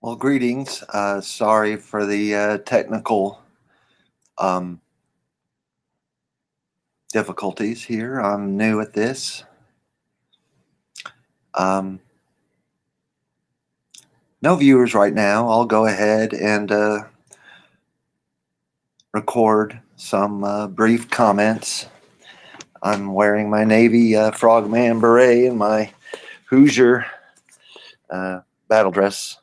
Well, greetings. Sorry for the technical um, difficulties here. I'm new at this. Um, no viewers right now. I'll go ahead and record some brief comments. I'm wearing my Navy Frogman beret and my Hoosier battle dress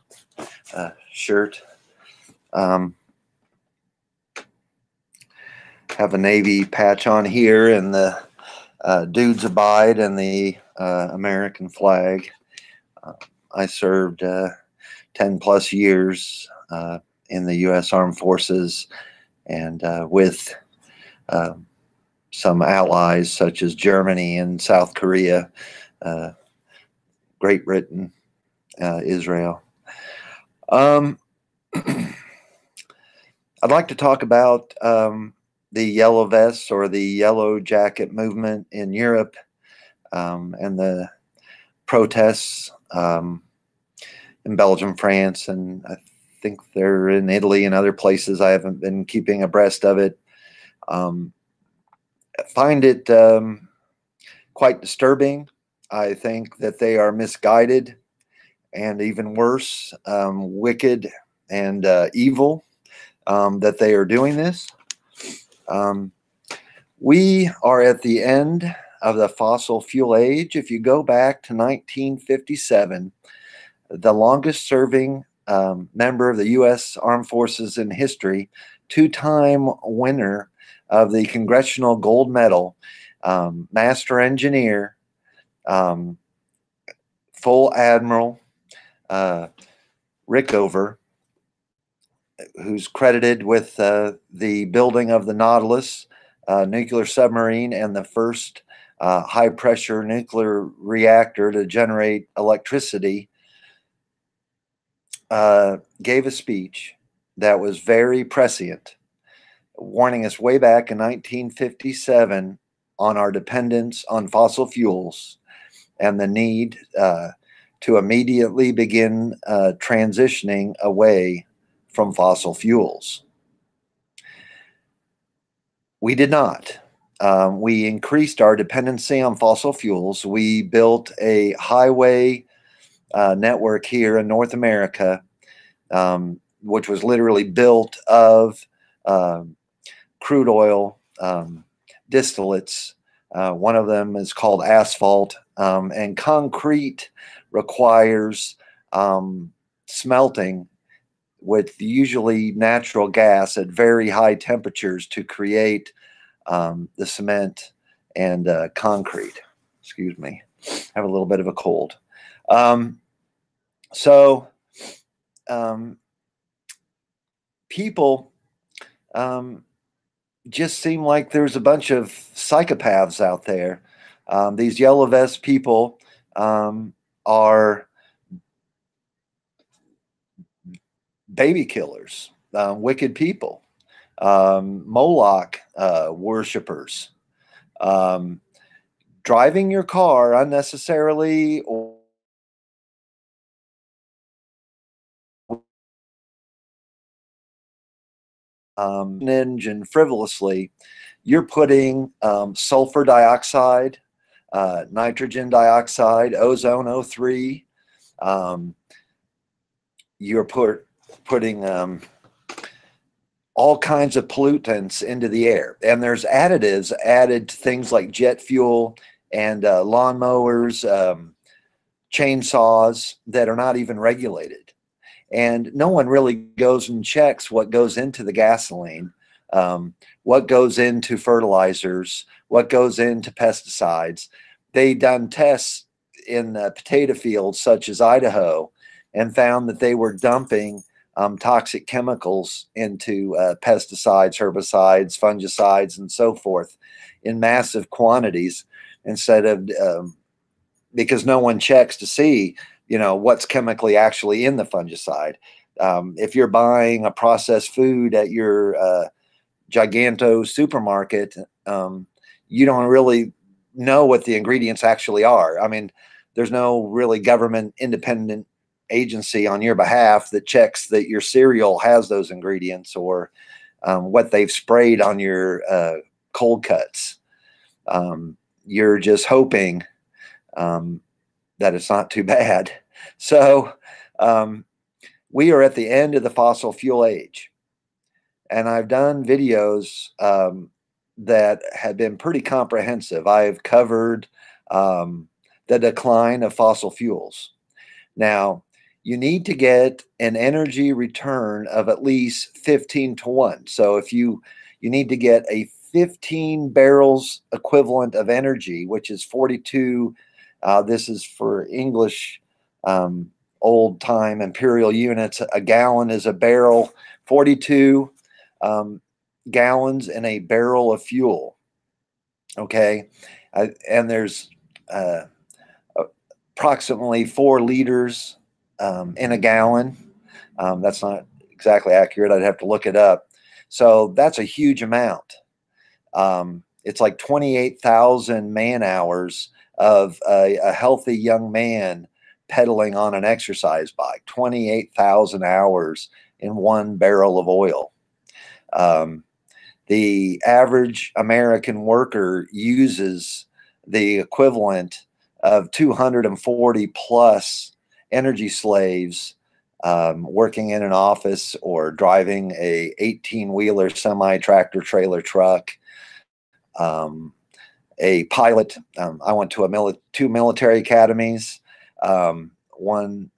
shirt. Have a Navy patch on here and the Dudes Abide and the American flag. I served 10 plus years in the U.S. Armed Forces and with some allies such as Germany and South Korea, Great Britain, Israel. I'd like to talk about the yellow vests or the yellow jacket movement in Europe and the protests in Belgium, France, and I think they're in Italy and other places. I haven't been keeping abreast of it. I find it quite disturbing. I think that they are misguided and even worse, wicked and evil that they are doing this. We are at the end of the fossil fuel age. If you go back to 1957, the longest serving member of the U.S. Armed Forces in history, two-time winner of the Congressional Gold Medal, Master Engineer, Full Admiral Rickover, who's credited with the building of the Nautilus nuclear submarine and the first high-pressure nuclear reactor to generate electricity, gave a speech that was very prescient, warning us way back in 1957 on our dependence on fossil fuels and the need to immediately begin transitioning away from fossil fuels. We did not. We increased our dependency on fossil fuels. We built a highway network here in North America, which was literally built of crude oil distillates. One of them is called asphalt, and concrete requires smelting with usually natural gas at very high temperatures to create the cement and concrete. Excuse me, I have a little bit of a cold. People just seem like there's a bunch of psychopaths out there. These yellow vest people are baby killers, wicked people, Moloch worshippers, driving your car unnecessarily or engine frivolously. You're putting sulfur dioxide, nitrogen dioxide, ozone O3. You're putting all kinds of pollutants into the air, and there's additives added to things like jet fuel and lawnmowers, chainsaws that are not even regulated. And no one really goes and checks what goes into the gasoline, what goes into fertilizers, what goes into pesticides. They done tests in potato fields such as Idaho and found that they were dumping toxic chemicals into pesticides, herbicides, fungicides, and so forth in massive quantities instead of because no one checks to see, what's chemically actually in the fungicide. If you're buying a processed food at your Giganto supermarket, you don't really know what the ingredients actually are. I mean, there's no really government independent agency on your behalf that checks that your cereal has those ingredients, or what they've sprayed on your cold cuts. You're just hoping that it's not too bad. So we are at the end of the fossil fuel age. And I've done videos that have been pretty comprehensive. I've covered the decline of fossil fuels. Now, you need to get an energy return of at least 15 to 1. So if you need to get a 15 barrels equivalent of energy, which is 42. This is for English old time imperial units. A gallon is a barrel, 42 gallons in a barrel of fuel. Okay. And there's approximately 4 liters in a gallon. That's not exactly accurate. I'd have to look it up. So that's a huge amount. It's like 28,000 man hours of a healthy young man pedaling on an exercise bike. 28,000 hours in 1 barrel of oil. The average American worker uses the equivalent of 240 plus energy slaves working in an office or driving a 18-wheeler semi-tractor trailer truck. A pilot. I went to 2 military academies, one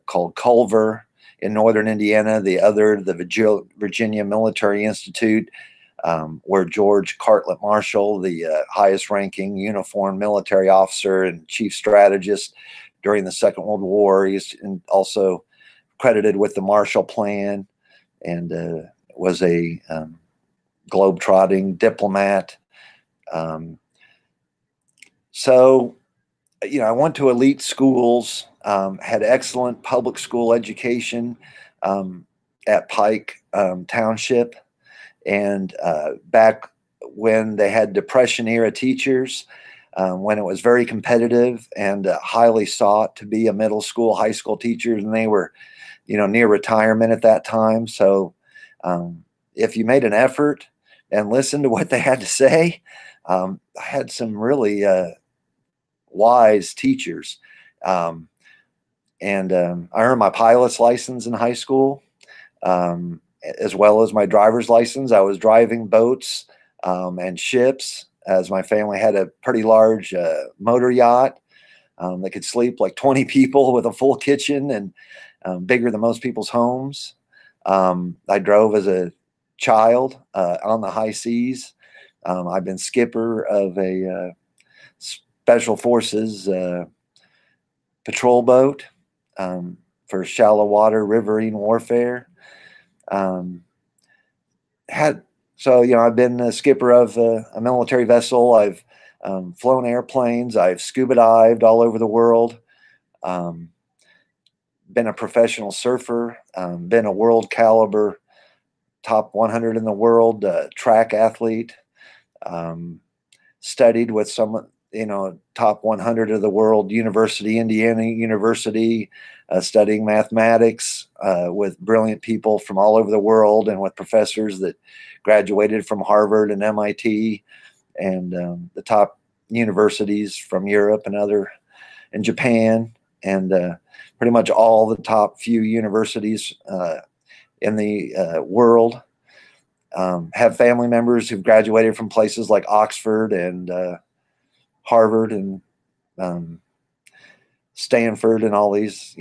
called Culver in northern Indiana, the other the Virginia Military Institute, where George Cartlett Marshall, the highest ranking uniformed military officer and chief strategist during the Second World War, he's also credited with the Marshall Plan, and was a globe-trotting diplomat. So, I went to elite schools, had excellent public school education at Pike Township. And back when they had Depression-era teachers, when it was very competitive and highly sought to be a middle school, high school teachers, and they were, near retirement at that time. So if you made an effort and listened to what they had to say, I had some really wise teachers. And I earned my pilot's license in high school, as well as my driver's license. I was driving boats and ships, as my family had a pretty large motor yacht that could sleep like 20 people with a full kitchen, and bigger than most people's homes. I drove as a child on the high seas. I've been skipper of a Special Forces patrol boat for shallow water riverine warfare. I've been a skipper of a military vessel. I've flown airplanes. I've scuba dived all over the world. Been a professional surfer. Been a world caliber, top 100 in the world track athlete. Studied with some, top 100 of the world, Indiana University, studying mathematics with brilliant people from all over the world, and with professors that graduated from Harvard and MIT and the top universities from Europe and Japan, and pretty much all the top few universities in the world. Have family members who've graduated from places like Oxford and Harvard and Stanford and all these,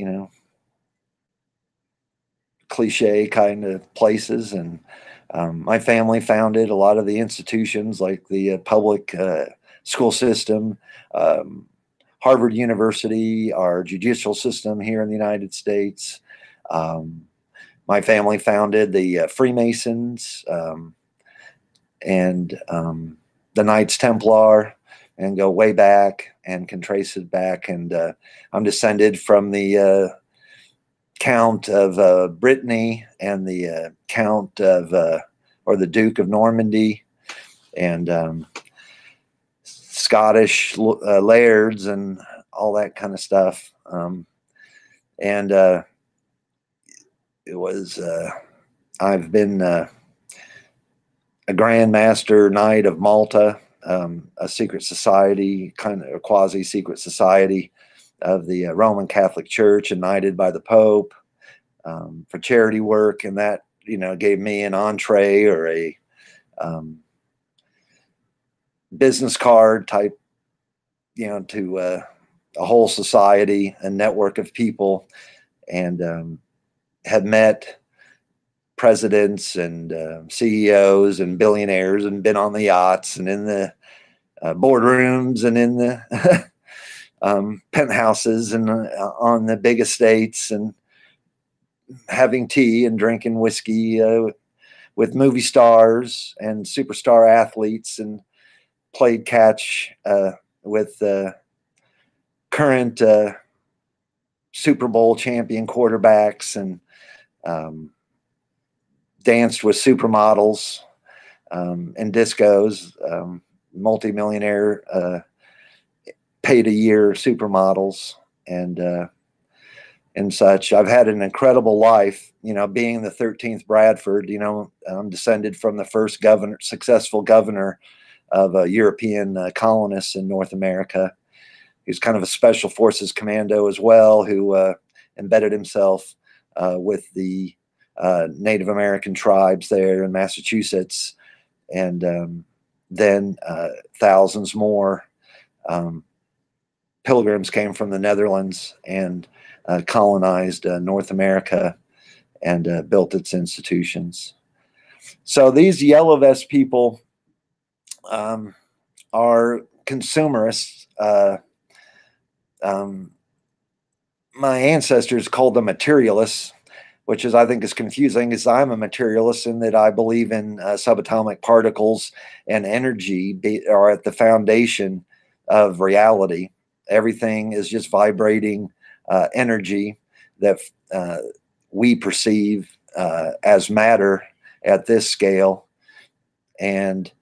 cliche kind of places. And my family founded a lot of the institutions, like the public school system, Harvard University, our judicial system here in the United States. My family founded the Freemasons and the Knights Templar, and go way back and can trace it back. And I'm descended from the Count of Brittany and the Count of, or the Duke of Normandy, and Scottish lairds and all that kind of stuff. And it was, I've been a Grand Master Knight of Malta, a secret society, kind of a quasi-secret society of the Roman Catholic Church, and knighted by the Pope for charity work, and that gave me an entree or a business card type, to a whole society, a network of people, and had met presidents and CEOs and billionaires, and been on the yachts and in the boardrooms and in the penthouses and on the big estates, and having tea and drinking whiskey with movie stars and superstar athletes, and played catch with current Super Bowl champion quarterbacks, and danced with supermodels and discos, multimillionaire paid a year supermodels, and such. I've had an incredible life, being the 13th Bradford. I'm descended from the first successful governor of a European colonists in North America. He was kind of a special forces commando as well, who embedded himself with the Native American tribes there in Massachusetts, and then thousands more pilgrims came from the Netherlands and colonized North America and built its institutions. So these yellow vest people are consumerists. My ancestors called them materialists, which I think is confusing, because I'm a materialist in that I believe in subatomic particles and energy are at the foundation of reality. Everything is just vibrating energy that we perceive as matter at this scale. And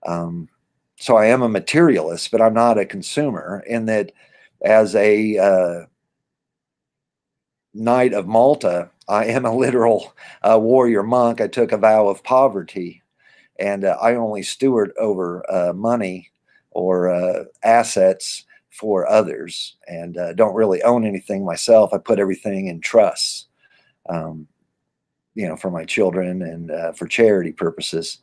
so I am a materialist, but I'm not a consumer, in that as a Knight of Malta, I am a literal warrior monk. I took a vow of poverty, and I only steward over money or assets for others, and don't really own anything myself. I put everything in trusts, for my children and for charity purposes.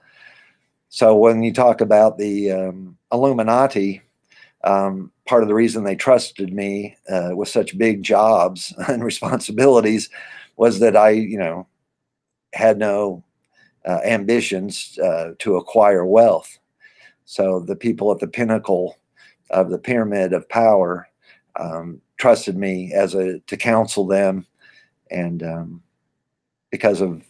So when you talk about the Illuminati, part of the reason they trusted me with such big jobs and responsibilities was that I, had no ambitions to acquire wealth. So the people at the pinnacle of the pyramid of power trusted me to counsel them, and because of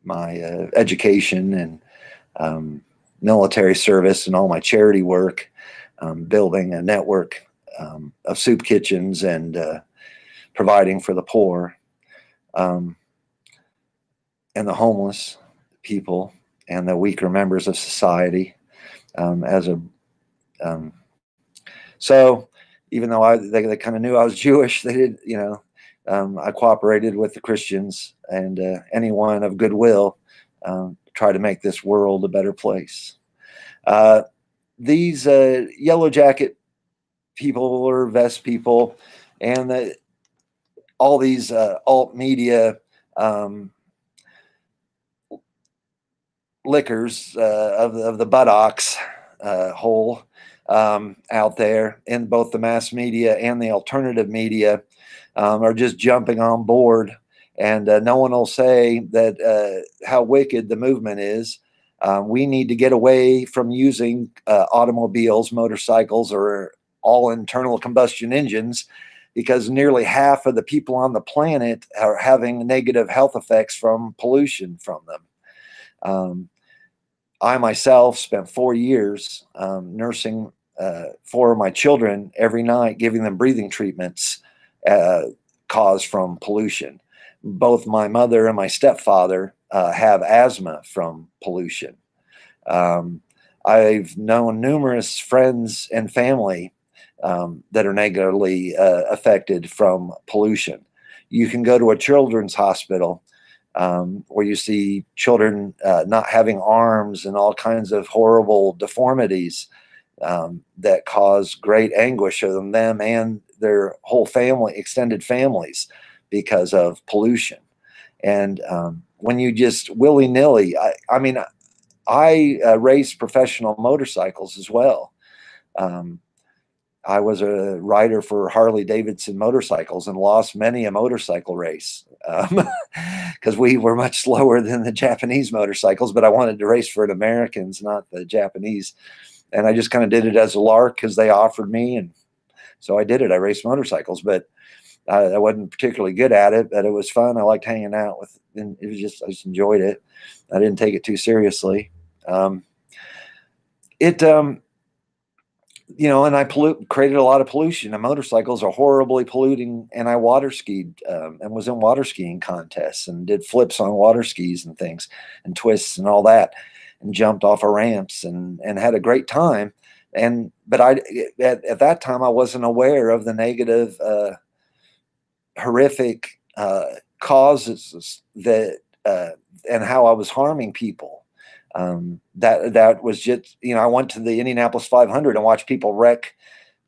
my education and military service and all my charity work, building a network of soup kitchens and providing for the poor and the homeless people and the weaker members of society. So even though they kind of knew I was Jewish, they did, I cooperated with the Christians and anyone of goodwill try to make this world a better place. These yellow jacket people or vest people, and all these alt media liquors of the buttocks hole out there in both the mass media and the alternative media are just jumping on board, and no one will say that how wicked the movement is. We need to get away from using automobiles, motorcycles, or all internal combustion engines, because nearly half of the people on the planet are having negative health effects from pollution from them. I myself spent 4 years nursing 4 of my children every night, giving them breathing treatments caused from pollution. Both my mother and my stepfather have asthma from pollution. I've known numerous friends and family that are negatively affected from pollution. You can go to a children's hospital where you see children not having arms and all kinds of horrible deformities that cause great anguish of them and their whole family, extended families, because of pollution. And when you just willy-nilly, I mean, I race professional motorcycles as well. Um, I was a rider for Harley Davidson motorcycles and lost many a motorcycle race because we were much slower than the Japanese motorcycles, but I wanted to race for the Americans, not the Japanese. And I just kind of did it as a lark because they offered me. And so I did it. I raced motorcycles, but I wasn't particularly good at it, but it was fun. I liked hanging out with, and it was just, I just enjoyed it. I didn't take it too seriously. Um, it, and I created a lot of pollution. And motorcycles are horribly polluting. And I water skied and was in water skiing contests and did flips on water skis and things and twists and all that, and jumped off of ramps and had a great time. But at that time, I wasn't aware of the negative, horrific causes that and how I was harming people. That was just, I went to the Indianapolis 500 and watched people wreck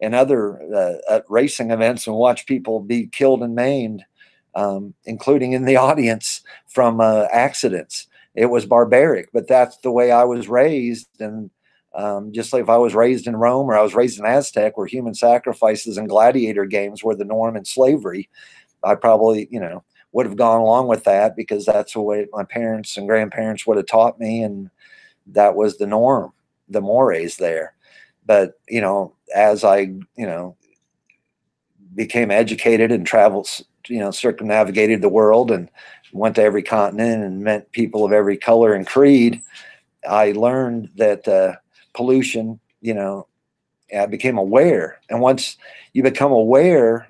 and other racing events and watch people be killed and maimed, including in the audience from accidents. It was barbaric, but that's the way I was raised. And just like if I was raised in Rome or I was raised in Aztec, where human sacrifices and gladiator games were the norm in slavery, I probably, would have gone along with that because that's the way my parents and grandparents would have taught me. And that was the norm, the mores there. But, as I, became educated and traveled, circumnavigated the world and went to every continent and met people of every color and creed, I learned that pollution, I became aware. And once you become aware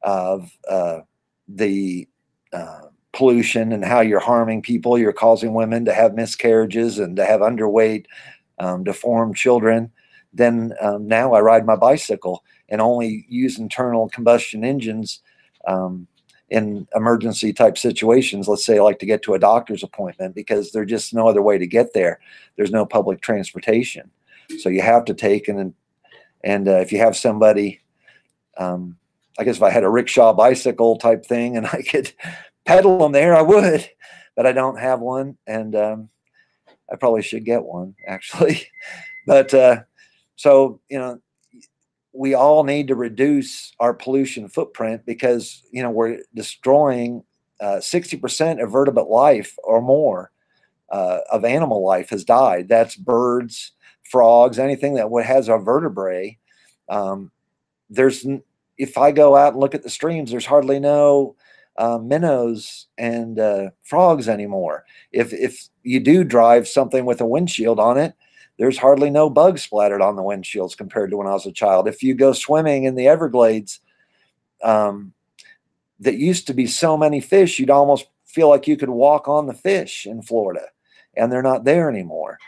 of the pollution and how you're harming people, you're causing women to have miscarriages and to have underweight, deformed children, then now I ride my bicycle and only use internal combustion engines in emergency type situations. Let's say I like to get to a doctor's appointment because there's just no other way to get there. There's no public transportation. So you have to take and if you have somebody, I guess if I had a rickshaw bicycle type thing and I could pedal them there, I would, but I don't have one. And I probably should get one actually. But so, we all need to reduce our pollution footprint because, we're destroying 60% of vertebrate life or more of animal life has died. That's birds, frogs, anything that has a vertebrae. If I go out and look at the streams, there's hardly no minnows and frogs anymore. If you do drive something with a windshield on it, there's hardly no bugs splattered on the windshields compared to when I was a child. If you go swimming in the Everglades, that used to be so many fish, you'd almost feel like you could walk on the fish in Florida, and they're not there anymore.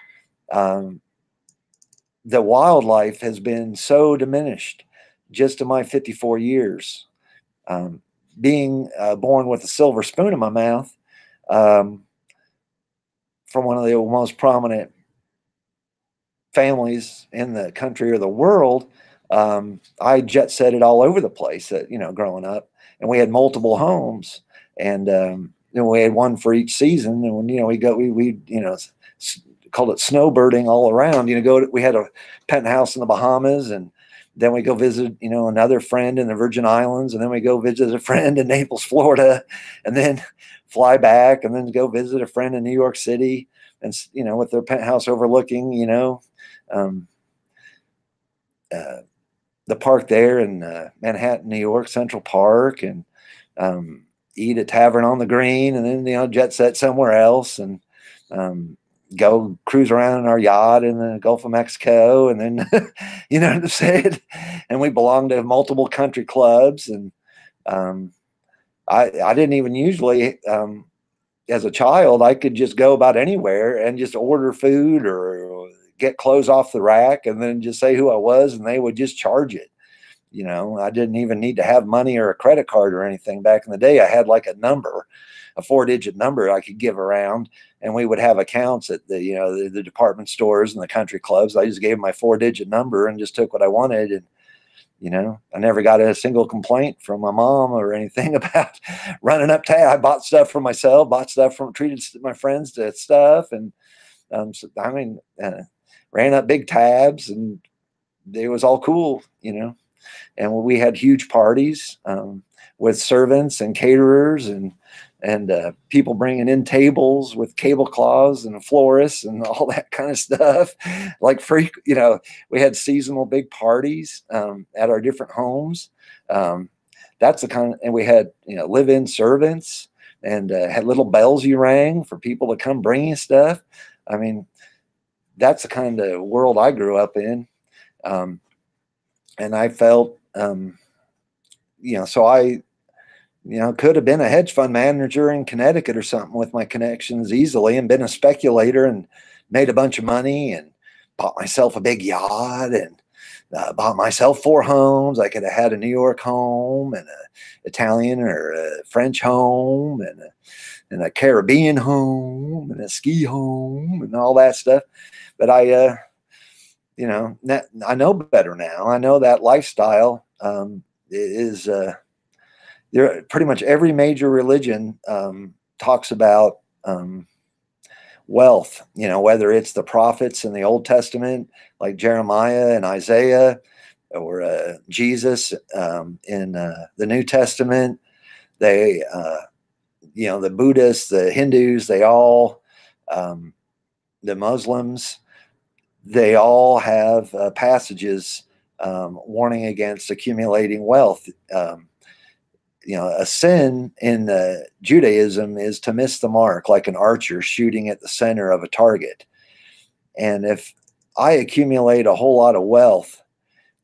The wildlife has been so diminished just in my 54 years. Being born with a silver spoon in my mouth from one of the most prominent families in the country or the world, I jet setted all over the place, growing up, and we had multiple homes, and we had one for each season. And when we called it snowbirding all around. We had a penthouse in the Bahamas, and then we go visit another friend in the Virgin Islands, and then we go visit a friend in Naples, Florida, and then fly back, and then go visit a friend in New York City, and with their penthouse overlooking the park there in Manhattan, New York, Central Park, and eat at Tavern on the Green, and then jet set somewhere else, and go cruise around in our yacht in the Gulf of Mexico, and then you know what I'm saying? And we belong to multiple country clubs, and I didn't even usually as a child, I could just go about anywhere and just order food or get clothes off the rack and then just say who I was, and they would just charge it. You know, I didn't even need to have money or a credit card or anything. Back in the day, I had like a number, a 4-digit number I could give around, and we would have accounts at the, you know, the department stores and the country clubs. I just gave them my 4-digit number and just took what I wanted. And, you know, I never got a single complaint from my mom or anything about running up tab. I bought stuff for myself, bought stuff from, treated my friends to stuff. And so, I mean, ran up big tabs, and it was all cool, you know. And we had huge parties with servants and caterers and people bringing in tables with tablecloths and florists and all that kind of stuff. Like free, you know, we had seasonal big parties at our different homes. That's the kind of, and we had, you know, live-in servants, and had little bells you rang for people to come bring you stuff. I mean, that's the kind of world I grew up in. And I felt, you know, so I, you know, could have been a hedge fund manager in Connecticut or something with my connections easily, and been a speculator and made a bunch of money and bought myself a big yacht and bought myself 4 homes. I could have had a New York home and a Italian or a French home and a Caribbean home and a ski home and all that stuff. But I, you know, I know better now. I know that lifestyle is there. Pretty much every major religion talks about wealth. You know, whether it's the prophets in the Old Testament, like Jeremiah and Isaiah, or Jesus in the New Testament. They, you know, the Buddhists, the Hindus, they all, the Muslims, they all have passages warning against accumulating wealth. You know, a sin in Judaism is to miss the mark, like an archer shooting at the center of a target. And if I accumulate a whole lot of wealth,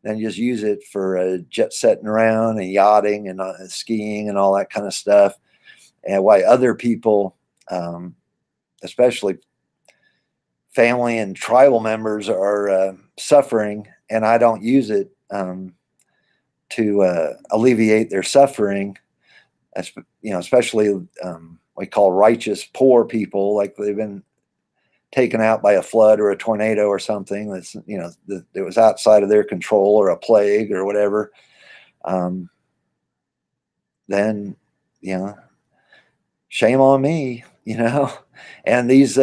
then just use it for jet setting around and yachting and skiing and all that kind of stuff, and why other people, especially family and tribal members, are suffering, and I don't use it to alleviate their suffering. You know, especially we call righteous poor people, like they've been taken out by a flood or a tornado or something that's, you know, that was outside of their control, or a plague or whatever. Then, you know, shame on me, you know. And these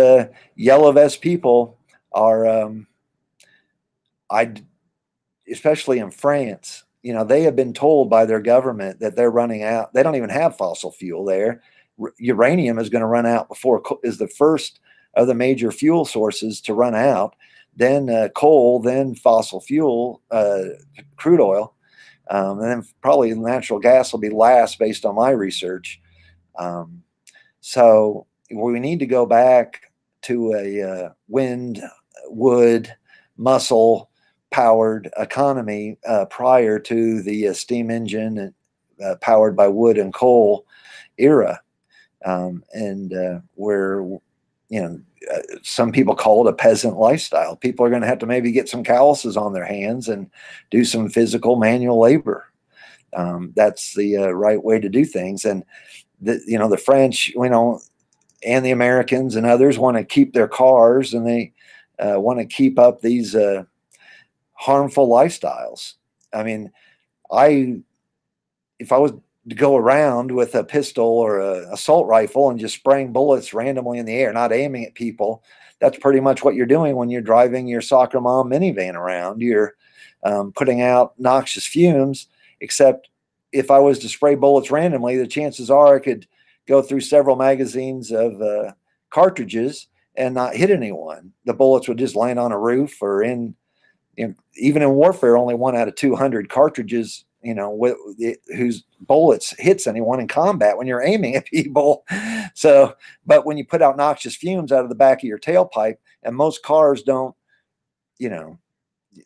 yellow vest people are, especially in France, you know, they have been told by their government that they're running out. They don't even have fossil fuel there. Uranium is going to run out before, is the first of the major fuel sources to run out. Then coal, then fossil fuel, crude oil, and then probably natural gas will be last, based on my research. So we need to go back to a wind, wood, muscle powered economy prior to the steam engine and powered by wood and coal era. And where, you know, some people call it a peasant lifestyle. People are going to have to maybe get some calluses on their hands and do some physical manual labor. That's the right way to do things. And you know, the French, you know, and the Americans and others want to keep their cars, and they want to keep up these harmful lifestyles. I mean, if I was to go around with a pistol or an assault rifle and just spraying bullets randomly in the air, not aiming at people, that's pretty much what you're doing when you're driving your soccer mom minivan around. You're putting out noxious fumes. Except if I was to spray bullets randomly, the chances are I could go through several magazines of cartridges and not hit anyone. The bullets would just land on a roof, or in, you know, even in warfare, only 1 out of 200 cartridges, you know, whose bullets hits anyone in combat when you're aiming at people. So, but when you put out noxious fumes out of the back of your tailpipe, and most cars don't, you know,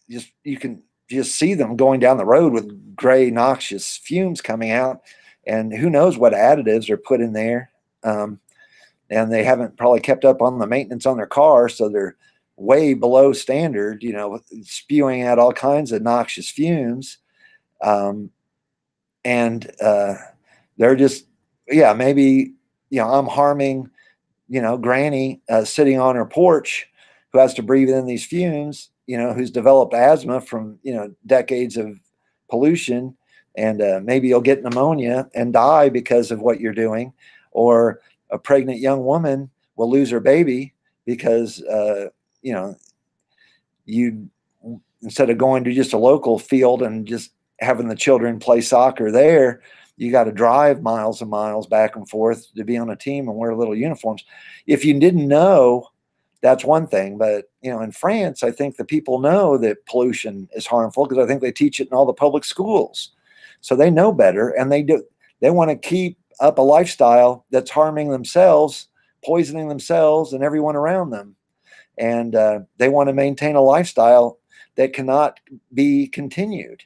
you can just see them going down the road with gray noxious fumes coming out, and who knows what additives are put in there. And they haven't probably kept up on the maintenance on their car, so they're way below standard, you know, spewing out all kinds of noxious fumes. Um, and they're just, yeah, maybe, I'm harming, granny sitting on her porch who has to breathe in these fumes, who's developed asthma from, decades of pollution. And maybe you'll get pneumonia and die because of what you're doing. Or a pregnant young woman will lose her baby because, you know, you, instead of going to just a local field and just having the children play soccer there, you got to drive miles and miles back and forth to be on a team and wear little uniforms. If you didn't know, that's one thing. But, in France, I think the people know that pollution is harmful because I think they teach it in all the public schools. So they know better, and they want to keep up a lifestyle that's harming themselves, poisoning themselves and everyone around them. And they want to maintain a lifestyle that cannot be continued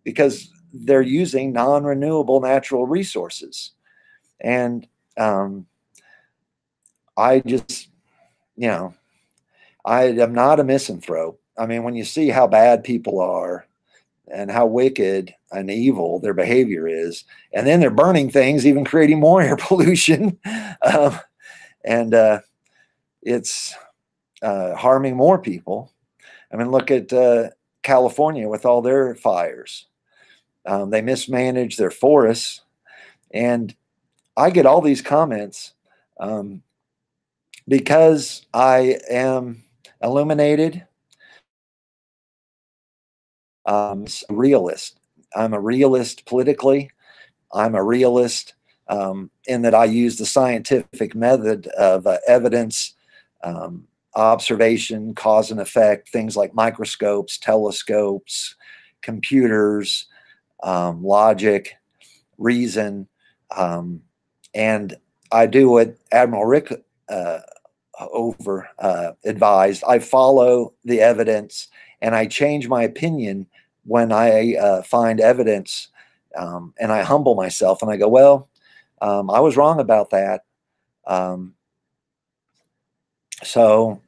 because they're using non-renewable natural resources. And I just, I am not a misanthrope. I mean, when you see how bad people are and how wicked and evil their behavior is, and then they're burning things, even creating more air pollution, and it's harming more people. I mean, look at California with all their fires. They mismanage their forests. And I get all these comments because I am illuminated. Realist. I'm a realist politically. I'm a realist in that I use the scientific method of evidence, observation, cause and effect, things like microscopes, telescopes, computers, logic, reason. And I do what Admiral Rick over advised. I follow the evidence and I change my opinion when I find evidence, and I humble myself and I go, well, I was wrong about that. So,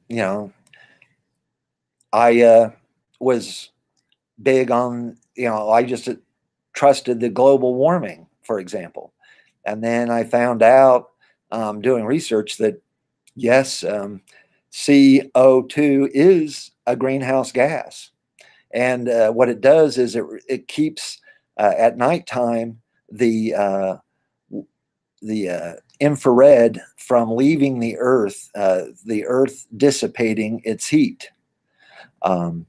I was big on, I just trusted the global warming, for example. And then I found out doing research that, yes, CO2 is a greenhouse gas. And what it does is it keeps at nighttime the infrared from leaving the earth dissipating its heat. And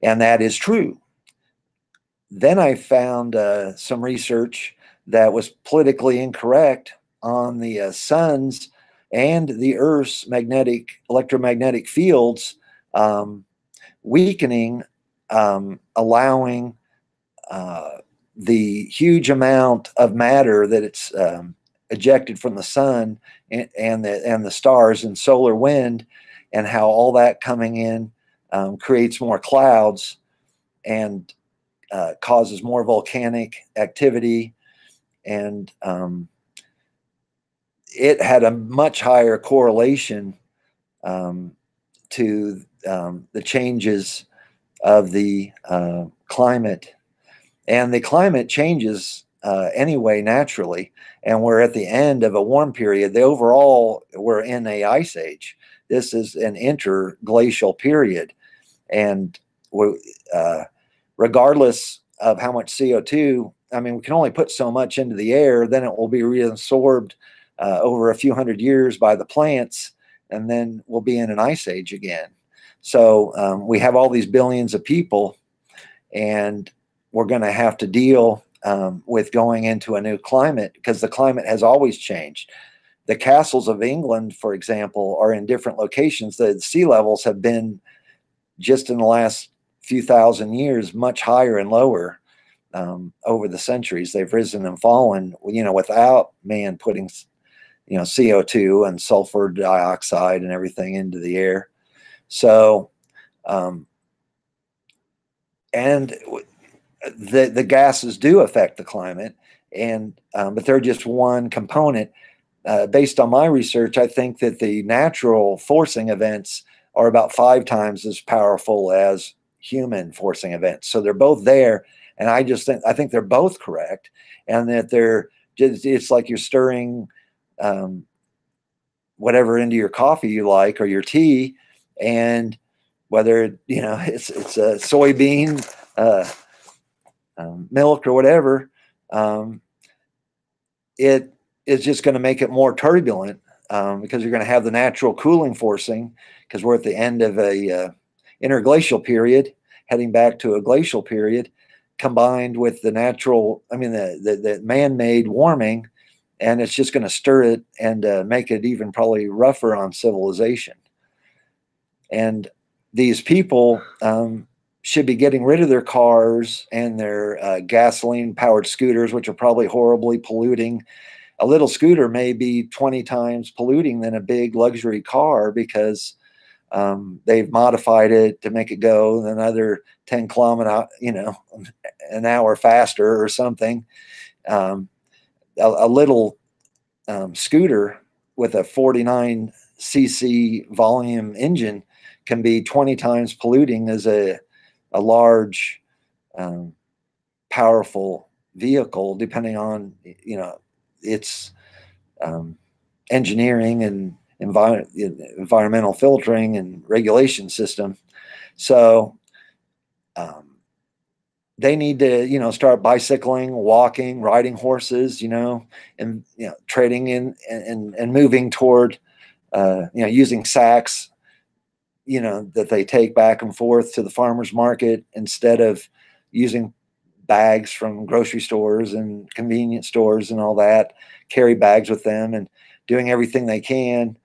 that is true. Then I found some research that was politically incorrect on the sun's and the Earth's electromagnetic fields weakening, allowing the huge amount of matter that it's ejected from the sun and the stars and solar wind, and how all that coming in creates more clouds and causes more volcanic activity. And it had a much higher correlation to the changes of the climate. And the climate changes anyway naturally, and we're at the end of a warm period. We're in a ice age. This is an interglacial period, and regardless of how much CO2, I mean, we can only put so much into the air, then it will be reabsorbed over a few hundred years by the plants, and then we'll be in an ice age again. So we have all these billions of people, and we're going to have to deal with going into a new climate because the climate has always changed. The castles of England, for example, are in different locations. The sea levels have been, just in the last few thousand years, much higher and lower over the centuries. They've risen and fallen, without man putting, CO2 and sulfur dioxide and everything into the air. So, and the gases do affect the climate, and but they're just one component. Based on my research, I think that the natural forcing events are about 5 times as powerful as human forcing events. So they're both there, And I think they're both correct, and that they're just, it's like you're stirring whatever into your coffee you like or your tea, and whether it's a soybean, milk or whatever, it is just going to make it more turbulent, because you're going to have the natural cooling forcing, because we're at the end of a interglacial period, heading back to a glacial period, combined with the natural, the man-made warming, and it's just going to stir it and make it even probably rougher on civilization. And these people should be getting rid of their cars and their gasoline-powered scooters, which are probably horribly polluting. A little scooter may be 20 times polluting than a big luxury car, because they've modified it to make it go another 10 kilometers, an hour faster or something. A little scooter with a 49cc volume engine can be 20 times polluting as a large, powerful vehicle, depending on its engineering and environmental filtering and regulation system. So they need to start bicycling, walking, riding horses, and trading in and moving toward using sacks that they take back and forth to the farmer's market, instead of using bags from grocery stores and convenience stores and all that. Carry bags with them and doing everything they can,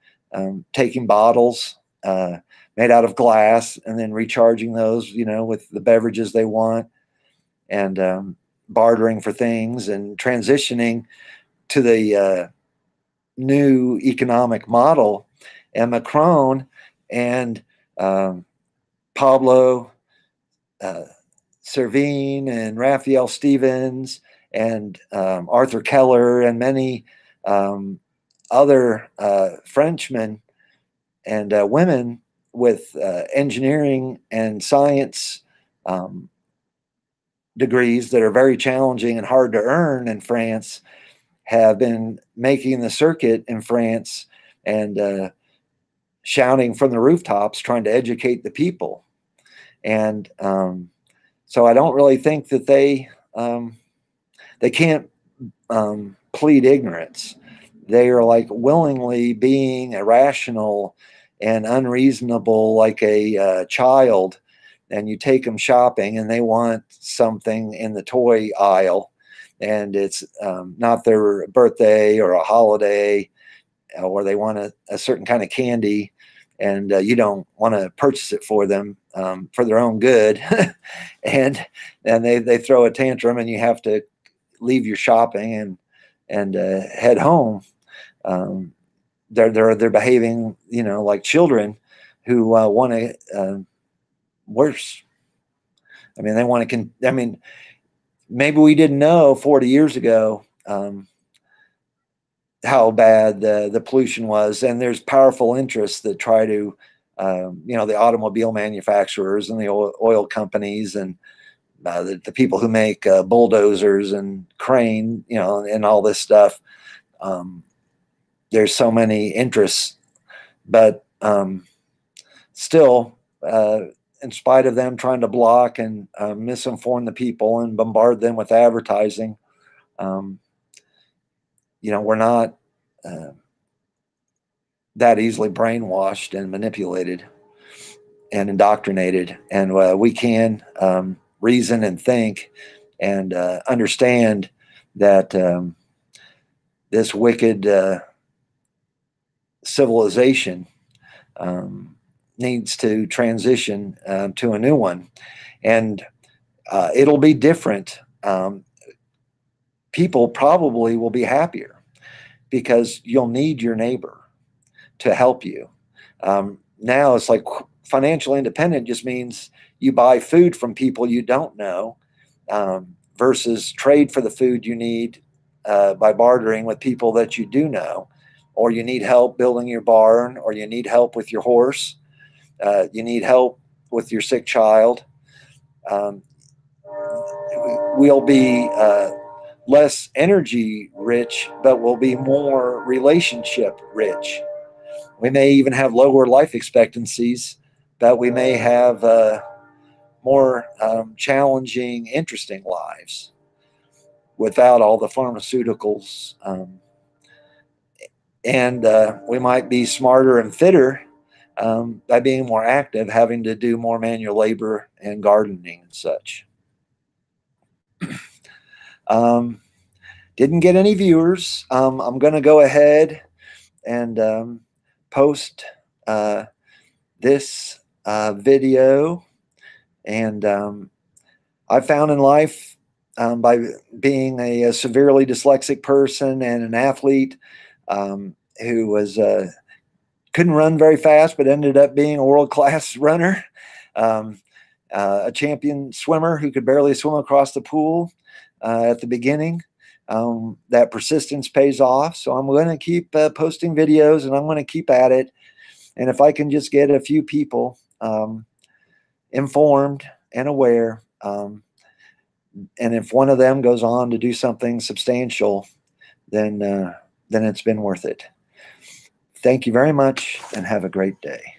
taking bottles made out of glass and then recharging those with the beverages they want, and bartering for things, and transitioning to the new economic model. And Macron and Pablo Servine and Raphael Stevens and Arthur Keller and many other Frenchmen and women with engineering and science degrees that are very challenging and hard to earn in France have been making the circuit in France and shouting from the rooftops, trying to educate the people. And so I don't really think that they can't plead ignorance. They are like willingly being irrational and unreasonable, like a child. And you take them shopping and they want something in the toy aisle, and it's not their birthday or a holiday, or they want a certain kind of candy, and you don't want to purchase it for them for their own good. and they throw a tantrum, and you have to leave your shopping and head home. They're behaving like children who want to worse. They want to maybe we didn't know 40 years ago how bad the pollution was, and there's powerful interests that try to the automobile manufacturers and the oil companies and the people who make bulldozers and crane, and all this stuff. There's so many interests, but still, in spite of them trying to block and misinform the people and bombard them with advertising, we're not that easily brainwashed and manipulated and indoctrinated, and we can reason and think and understand that this wicked civilization needs to transition to a new one, and it'll be different. People probably will be happier because you'll need your neighbor to help you. Now it's like financial independent just means you buy food from people you don't know, versus trade for the food you need by bartering with people that you do know, or you need help building your barn, or you need help with your horse, you need help with your sick child. we'll be less energy rich, but we'll be more relationship rich. We may even have lower life expectancies, but we may have more challenging, interesting lives without all the pharmaceuticals. And we might be smarter and fitter by being more active, having to do more manual labor and gardening and such. Didn't get any viewers. I'm going to go ahead and post this video. And I found in life, by being a severely dyslexic person and an athlete who was couldn't run very fast, but ended up being a world-class runner, a champion swimmer who could barely swim across the pool at the beginning. That persistence pays off. So I'm going to keep posting videos, and I'm going to keep at it. And if I can just get a few people informed and aware, and if one of them goes on to do something substantial, then it's been worth it. Thank you very much, and have a great day.